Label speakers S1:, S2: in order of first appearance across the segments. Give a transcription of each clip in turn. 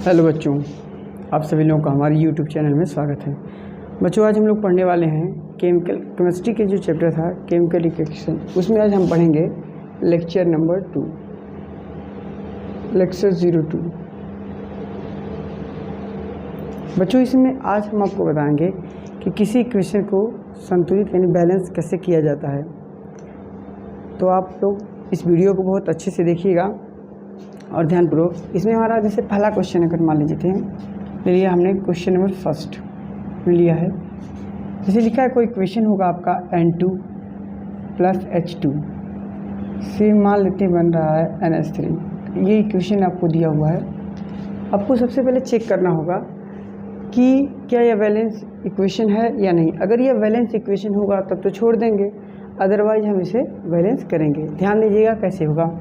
S1: Hello बच्चों, आप सभी लोगों का हमारे YouTube चैनल में स्वागत है। बच्चों, आज हम लोग पढ़ने वाले हैं केमिस्ट्री के जो चैप्टर था केमिकल रिएक्शन, उसमें आज हम पढ़ेंगे लेक्चर नंबर 2, लेक्चर 02। बच्चों, इसमें आज हम आपको बताएंगे कि किसी इक्वेशन को संतुलित यानी बैलेंस कैसे किया जाता है। तो आप लोग इस वीडियो को बहुत अच्छे से देखिएगा और ध्यानपूर्वक। इसमें हमारा जैसे पहला क्वेश्चन अगर मान लीजिए ले लिया हमने, क्वेश्चन नंबर फर्स्ट में लिया है। जैसे लिखा है कोई इक्वेशन होगा आपका N2 + H2 से मान लेते बन रहा है NH3। ये इक्वेशन आपको दिया हुआ है। आपको सबसे पहले चेक करना होगा कि क्या यह बैलेंस इक्वेशन है या नहीं। अगर यह बैलेंस इक्वेशन होगा तब तो छोड़ देंगे, अदरवाइज हम इसे बैलेंस करेंगे। ध्यान दीजिएगा कैसे होगा।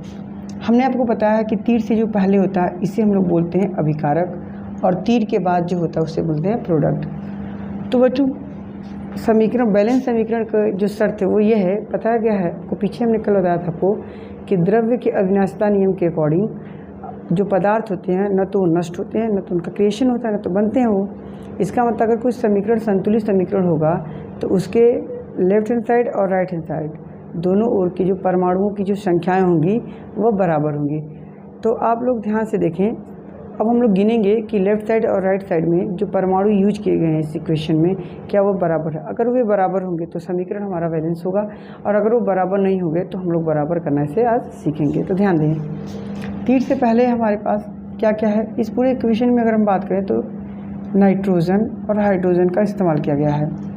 S1: हमने आपको बताया कि तीर से जो पहले होता है इसे हम लोग बोलते हैं अभिकारक, और तीर के बाद जो होता है उसे बोलते हैं प्रोडक्ट। तो बच्चों, समीकरण बैलेंस समीकरण का जो शर्त है वो ये है, पता है क्या है आपको? पीछे हमने कल बताया था आपको कि द्रव्य के अविनाशिता नियम के अकॉर्डिंग जो पदार्थ होते हैं न तो नष्ट होते हैं, न तो उनका क्रिएशन होता है, न तो बनते हैं वो। इसका मतलब अगर कोई समीकरण संतुलित समीकरण होगा तो उसके लेफ्ट हैंड साइड और राइट हैंड साइड दोनों ओर की जो परमाणुओं की जो संख्याएं होंगी वह बराबर होंगी। तो आप लोग ध्यान से देखें। अब हम लोग गिनेंगे कि लेफ़्ट साइड और राइट साइड में जो परमाणु यूज किए गए हैं इस इक्वेशन में क्या वो बराबर है। अगर वे बराबर होंगे तो समीकरण हमारा बैलेंस होगा, और अगर वो बराबर नहीं होंगे तो हम लोग बराबर करना इसे आज सीखेंगे। तो ध्यान दें, तीर से पहले हमारे पास क्या क्या है इस पूरे इक्वेशन में। अगर हम बात करें तो नाइट्रोजन और हाइड्रोजन का इस्तेमाल किया गया है।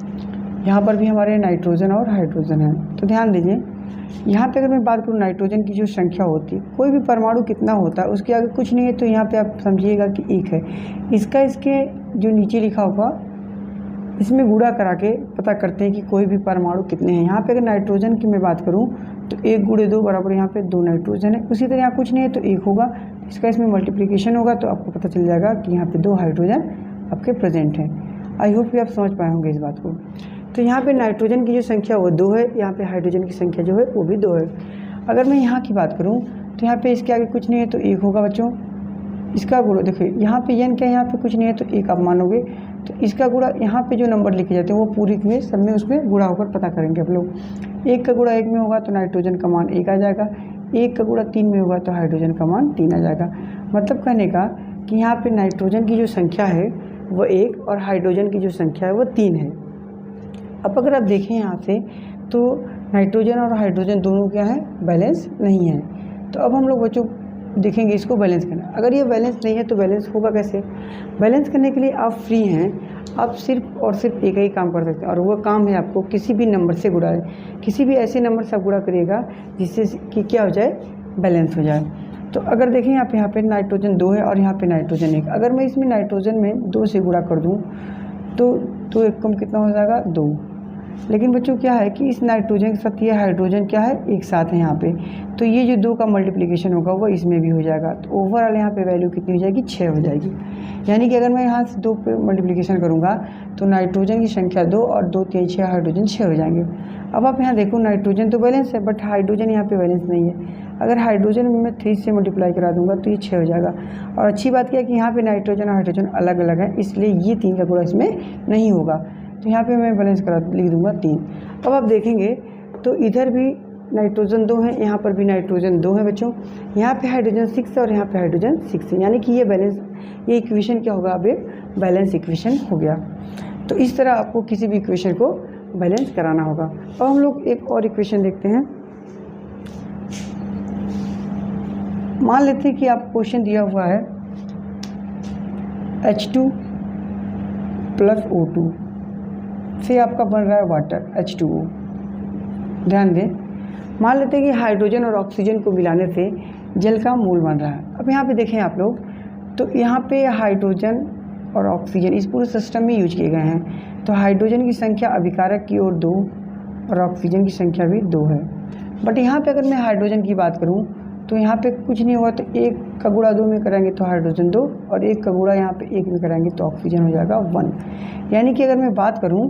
S1: यहाँ पर भी हमारे नाइट्रोजन और हाइड्रोजन है। तो ध्यान दीजिए, यहाँ पे अगर मैं बात करूँ नाइट्रोजन की जो संख्या होती है, कोई भी परमाणु कितना होता है उसके आगे कुछ नहीं है, तो यहाँ पे आप समझिएगा कि 1 है। इसका इसके जो नीचे लिखा होगा इसमें गुणा करा के पता करते हैं कि कोई भी परमाणु कितने हैं। यहाँ पे अगर नाइट्रोजन की मैं बात करूँ तो 1 × 2 बराबर यहाँ पे 2 नाइट्रोजन है। उसी तरह यहाँ कुछ नहीं है तो 1 होगा, इसका इसमें मल्टीप्लिकेशन होगा तो आपको पता चल जाएगा कि यहाँ पे 2 हाइड्रोजन आपके प्रेजेंट हैं। आई होप कि आप समझ पाए होंगे इस बात को। तो यहाँ पे नाइट्रोजन की जो संख्या वो 2 है, यहाँ पे हाइड्रोजन की संख्या जो है वो भी 2 है। अगर मैं यहाँ की बात करूँ तो यहाँ पे इसके आगे कुछ नहीं है तो 1 होगा बच्चों। इसका गुणा देखिए, यहाँ पे n क्या है, यहाँ पे कुछ नहीं है तो 1 आप मानोगे, तो इसका गुणा यहाँ पे जो नंबर लिखे जाते हैं वो पूरी में सब में उसमें गुणा होकर पता करेंगे आप लोग। 1 का गुणा 1 में होगा तो नाइट्रोजन का मान 1 आ जाएगा, 1 का गुणा 3 में होगा तो हाइड्रोजन का मान 3 आ जाएगा। मतलब कहने का कि यहाँ पे नाइट्रोजन की जो संख्या है वो 1 और हाइड्रोजन की जो संख्या है वो 3 है। अब अगर आप देखें यहाँ से तो नाइट्रोजन और हाइड्रोजन दोनों क्या है, बैलेंस नहीं है। तो अब हम लोग बच्चों देखेंगे इसको बैलेंस करना। अगर ये बैलेंस नहीं है तो बैलेंस होगा कैसे? बैलेंस करने के लिए आप फ्री हैं, आप सिर्फ और सिर्फ एक ही काम कर सकते हैं, और वो काम है आपको किसी भी नंबर से गुणा है। किसी भी ऐसे नंबर से आप गुणा करिएगा जिससे कि क्या हो जाए, बैलेंस हो जाए। तो अगर देखें यहाँ पे नाइट्रोजन 2 है और यहाँ पे नाइट्रोजन 1। अगर मैं इसमें नाइट्रोजन में 2 से गुणा कर दूँ तो 2 1 कम कितना हो जाएगा, 2। लेकिन बच्चों क्या है कि इस नाइट्रोजन के साथ ये हाइड्रोजन क्या है, एक साथ है यहाँ पे, तो ये जो 2 का मल्टीप्लिकेशन होगा वो इसमें भी हो जाएगा। तो ओवरऑल यहाँ पे वैल्यू कितनी हो जाएगी, 6 हो जाएगी। यानी कि अगर मैं यहाँ से 2 पे मल्टीप्लिकेशन करूँगा तो नाइट्रोजन की संख्या 2 और 2 3 6 हाइड्रोजन 6 हो जाएंगे। अब आप यहाँ देखो, नाइट्रोजन तो बैलेंस है बट हाइड्रोजन यहाँ पे बैलेंस नहीं है। अगर हाइड्रोजन में मैं 3 से मल्टीप्लाई करा दूंगा तो ये 6 हो जाएगा। और अच्छी बात क्या है कि यहाँ पे नाइट्रोजन और हाइड्रोजन अलग अलग है, इसलिए ये 3 का गुणा इसमें नहीं होगा। तो यहाँ पे मैं बैलेंस करा लिख दूंगा 3। अब आप देखेंगे तो इधर भी नाइट्रोजन 2 है, यहाँ पर भी नाइट्रोजन 2 है बच्चों। यहाँ पे हाइड्रोजन 6 है और यहाँ पे हाइड्रोजन 6 है। यानी कि ये बैलेंस, ये इक्वेशन क्या होगा, अब एक बैलेंस इक्वेशन हो गया। तो इस तरह आपको किसी भी इक्वेशन को बैलेंस कराना होगा। अब हम लोग एक और इक्वेशन देखते हैं। मान लेते हैं कि आप क्वेश्चन दिया हुआ है H2 + O2 से आपका बन रहा है वाटर H2O। ध्यान दें, मान लेते हैं कि हाइड्रोजन और ऑक्सीजन को मिलाने से जल का मूल बन रहा है। अब यहाँ पे देखें आप लोग, तो यहाँ पे हाइड्रोजन और ऑक्सीजन इस पूरे सिस्टम में यूज किए गए हैं। तो हाइड्रोजन की संख्या अभिकारक की ओर 2 और ऑक्सीजन की संख्या भी 2 है। बट यहाँ पे अगर मैं हाइड्रोजन की बात करूँ तो यहाँ पे कुछ नहीं होगा, तो 1 का गुणा 2 में करेंगे तो हाइड्रोजन 2, और 1 का गुणा यहाँ पे 1 में करेंगे तो ऑक्सीजन हो जाएगा 1। यानी कि अगर मैं बात करूँ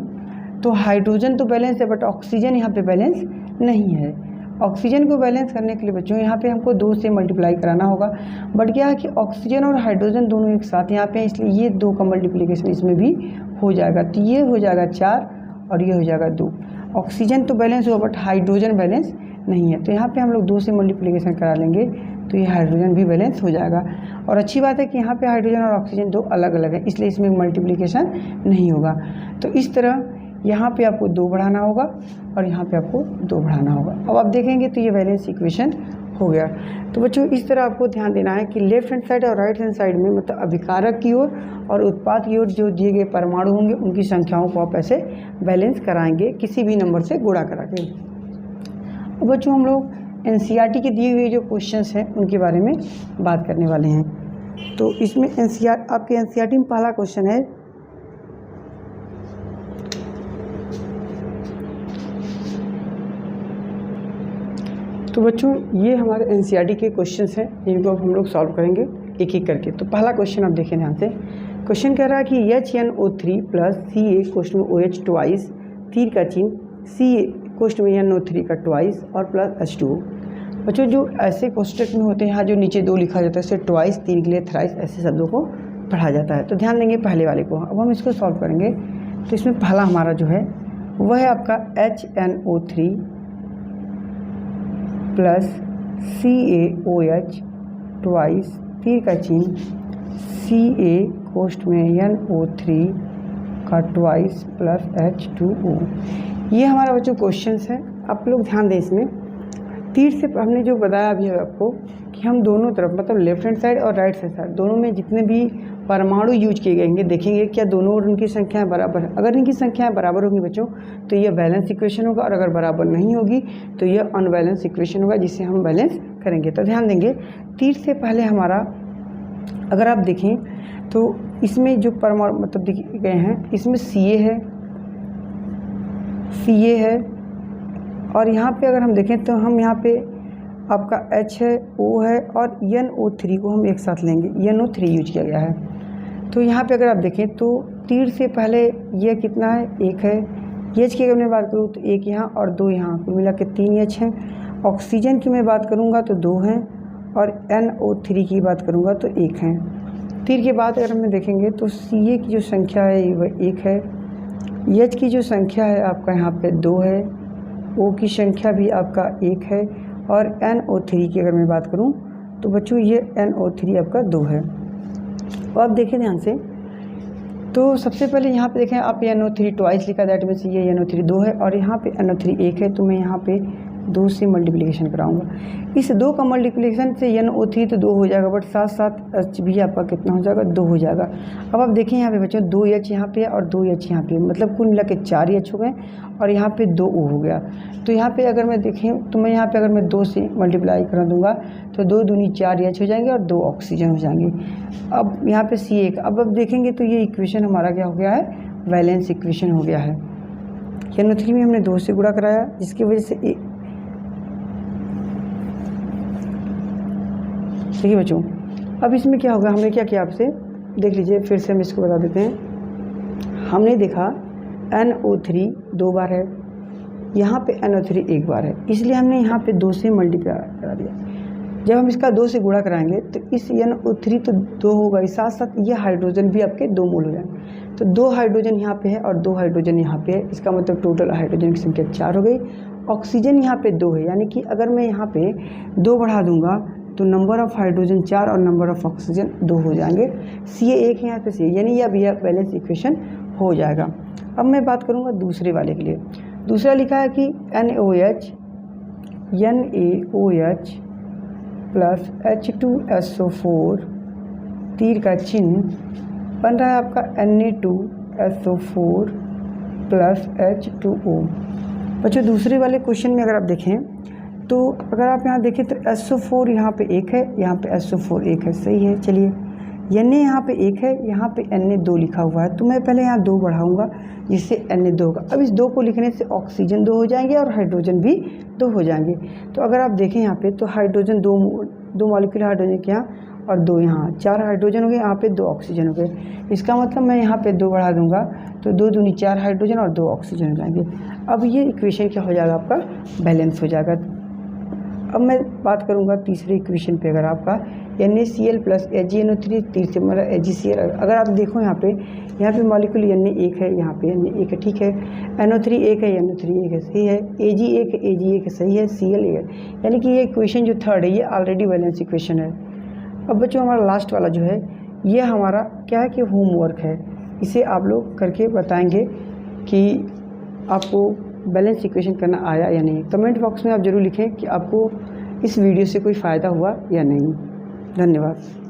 S1: तो हाइड्रोजन तो बैलेंस है बट ऑक्सीजन यहाँ पे बैलेंस नहीं है। ऑक्सीजन को बैलेंस करने के लिए बच्चों यहाँ पे हमको 2 से मल्टीप्लाई कराना होगा, बट क्या है कि ऑक्सीजन और हाइड्रोजन दोनों एक साथ यहाँ पे, इसलिए ये 2 का मल्टीप्लिकेशन इसमें भी हो जाएगा। तो ये हो जाएगा 4 और ये हो जाएगा 2। ऑक्सीजन तो बैलेंस हुआ बट हाइड्रोजन बैलेंस नहीं है, तो यहाँ पे हम लोग 2 से मल्टीप्लिकेशन करा लेंगे तो ये हाइड्रोजन भी बैलेंस हो जाएगा। और अच्छी बात है कि यहाँ पे हाइड्रोजन और ऑक्सीजन 2 अलग अलग है, इसलिए इसमें मल्टीप्लिकेशन नहीं होगा। तो इस तरह यहाँ पे आपको 2 बढ़ाना होगा और यहाँ पे आपको 2 बढ़ाना होगा। अब आप देखेंगे तो ये वैलेंस इक्वेशन हो गया। तो बच्चों इस तरह आपको ध्यान देना है कि लेफ्ट हैंड साइड और राइट हैंड साइड में मतलब अभिकारक की ओर और उत्पाद की ओर जो दिए गए परमाणु होंगे उनकी संख्याओं को आप ऐसे बैलेंस कराएंगे किसी भी नंबर से गुणा करा के। अब बच्चों हम लोग एनसीईआरटी के दिए हुए जो क्वेश्चंस हैं उनके बारे में बात करने वाले हैं। तो इसमें आपके एनसीईआरटी में पहला क्वेश्चन है, तो बच्चों ये हमारे एनसीईआरटी के क्वेश्चंस हैं, इनको अब हम लोग सॉल्व करेंगे एक एक करके। तो पहला क्वेश्चन आप देखें ध्यान से। क्वेश्चन कह रहा है कि HNO3 प्लस CA क्वेश्चन में OH ट्वाइस, तीर का चिन्ह, CA क्वेश्चन में NO3 का ट्वाइस और प्लस H2O। बच्चों जो ऐसे क्वेश्चन में होते हैं यहाँ जो नीचे 2 लिखा जाता है उसे ट्वाइस, तीन के लिए थ्राइस, ऐसे शब्दों को पढ़ा जाता है। तो ध्यान देंगे पहले वाले को। अब हम इसको सॉल्व करेंगे। तो इसमें पहला हमारा जो है वह है आपका HNO3 प्लस CaOH ट्वाइस, तीर का चिन्ह, CA कोष्ठ में NO3 का ट्वाइस प्लस H2O। ये हमारा बच्चों क्वेश्चंस है, आप लोग ध्यान दें इसमें। तीर से हमने जो बताया अभी आपको कि हम दोनों तरफ मतलब लेफ्ट हैंड साइड और राइट हैंड साइड दोनों में जितने भी परमाणु यूज किए गए देखेंगे क्या दोनों और उनकी संख्याएं बराबर है। अगर इनकी संख्याएं बराबर होंगी बच्चों तो यह बैलेंस इक्वेशन होगा, और अगर बराबर नहीं होगी तो यह अनबैलेंस इक्वेशन होगा जिसे हम बैलेंस करेंगे। तो ध्यान देंगे तीर से पहले हमारा अगर आप देखें तो इसमें जो परमाणु मतलब दिए गए हैं इसमें CA है और यहाँ पे अगर हम देखें तो हम यहाँ पे आपका H है, O है और NO3 को हम एक साथ लेंगे, NO3 यूज किया गया है। तो यहाँ पे अगर आप देखें तो तीर से पहले ये कितना है, 1 है। H की अगर मैं बात करूँ तो 1 यहाँ और 2 यहाँ, कुल मिला के 3 H हैं। ऑक्सीजन की मैं बात करूँगा तो 2 हैं और NO3 की बात करूँगा तो 1 हैं। तीर के बाद अगर हम देखेंगे तो CA की जो संख्या है वह 1 है, H की जो संख्या है आपका यहाँ पे 2 है, O की संख्या भी आपका 1 है और NO3 की अगर मैं बात करूं तो बच्चों ये NO3 आपका 2 है। और आप देखें ध्यान से तो सबसे पहले यहाँ पे देखें आप NO3 ट्वाइस लिखा, दैट मीन्स ये NO3 2 है और यहाँ पे NO3 1 है, तो मैं यहाँ पे 2 से मल्टीप्लिकेशन कराऊंगा। इस 2 का मल्टीप्लिकेशन से NO3 तो 2 हो जाएगा बट साथ साथ H भी आपका कितना हो जाएगा, 2 हो जाएगा। अब आप देखें यहाँ पे बच्चों 2 H यहाँ पे और 2 H यहाँ पे, मतलब कुल मिला के 4 H हो गए और यहाँ पे 2 O हो गया। तो यहाँ पे अगर मैं देखें तो मैं यहाँ पे अगर मैं 2 से मल्टीप्लाई करा दूंगा तो 2 दूनी 4 H हो जाएंगे और 2 ऑक्सीजन हो जाएंगे। अब यहाँ पे CA का अब देखेंगे तो ये इक्वेशन हमारा क्या हो गया है, वैलेंस इक्वेशन हो गया है। NO3 में हमने 2 से गुणा कराया जिसकी वजह से देखिए बच्चों अब इसमें क्या होगा, हमने क्या किया आपसे देख लीजिए, फिर से हम इसको बता देते हैं। हमने देखा NO3 2 बार है, यहाँ पे NO3 1 बार है, इसलिए हमने यहाँ पे 2 से मल्टीप्लाई करा दिया। जब हम इसका 2 से गुणा कराएंगे तो इस NO3 तो 2 होगा, इस साथ साथ ये हाइड्रोजन भी आपके 2 मोल हो जाएंगे। तो 2 हाइड्रोजन यहाँ पे है और 2 हाइड्रोजन यहाँ पे है, इसका मतलब टोटल हाइड्रोजन की संख्या 4 हो गई। ऑक्सीजन यहाँ पे 2 है, यानी कि अगर मैं यहाँ पे 2 बढ़ा दूंगा तो नंबर ऑफ़ हाइड्रोजन 4 और नंबर ऑफ़ ऑक्सीजन 2 हो जाएंगे। CA 1 है यहाँ पे CA, यानी यह बैलेंस इक्वेशन हो जाएगा। अब मैं बात करूँगा दूसरे वाले के लिए। दूसरा लिखा है कि NaOH प्लस H2SO4 तीर का चिन्ह बन रहा है आपका Na2SO4 प्लस H2O। बच्चों दूसरे वाले क्वेश्चन में अगर आप देखें तो अगर आप यहाँ देखें तो SO4 यहाँ पे 1 है, यहाँ पे SO4 1 है, सही है। चलिए Na यहाँ पे 1 है, यहाँ पे Na 2 लिखा हुआ है, तो मैं पहले यहाँ 2 बढ़ाऊँगा जिससे Na 2 होगा। अब इस 2 को लिखने से ऑक्सीजन 2 हो जाएंगे और हाइड्रोजन भी 2 हो जाएंगे। तो अगर आप देखें यहाँ पे तो हाइड्रोजन 2 मॉलिक्यूल हाइड्रोजन के यहाँ और 2 यहाँ, 4 हाइड्रोजन हो गए, यहाँ पे 2 ऑक्सीजन हो गए। इसका मतलब मैं यहाँ पे 2 बढ़ा दूंगा तो 2 दूनी 4 हाइड्रोजन और 2 ऑक्सीजन हो जाएंगे। अब ये इक्वेशन क्या हो जाएगा, आपका बैलेंस हो जाएगा। अब मैं बात करूंगा तीसरे इक्वेशन पे। अगर आपका NaCl प्लस AgNO3 तीसरे मतलब AgCl, अगर आप देखो यहाँ पे मॉलिक्यूल Na एक है, यहाँ पे Na एक है, ठीक है, NO3 एक है, NO3 एक है, सही है, Ag एक है, Ag एक है, सही है, Cl एक है, यानी कि ये इक्वेशन जो थर्ड है ये ऑलरेडी बैलेंस इक्वेशन है। अब बच्चों हमारा लास्ट वाला जो है ये हमारा क्या है कि होमवर्क है, इसे आप लोग करके बताएंगे कि आपको बैलेंस इक्वेशन करना आया या नहीं। कमेंट बॉक्स में आप ज़रूर लिखें कि आपको इस वीडियो से कोई फ़ायदा हुआ या नहीं। धन्यवाद।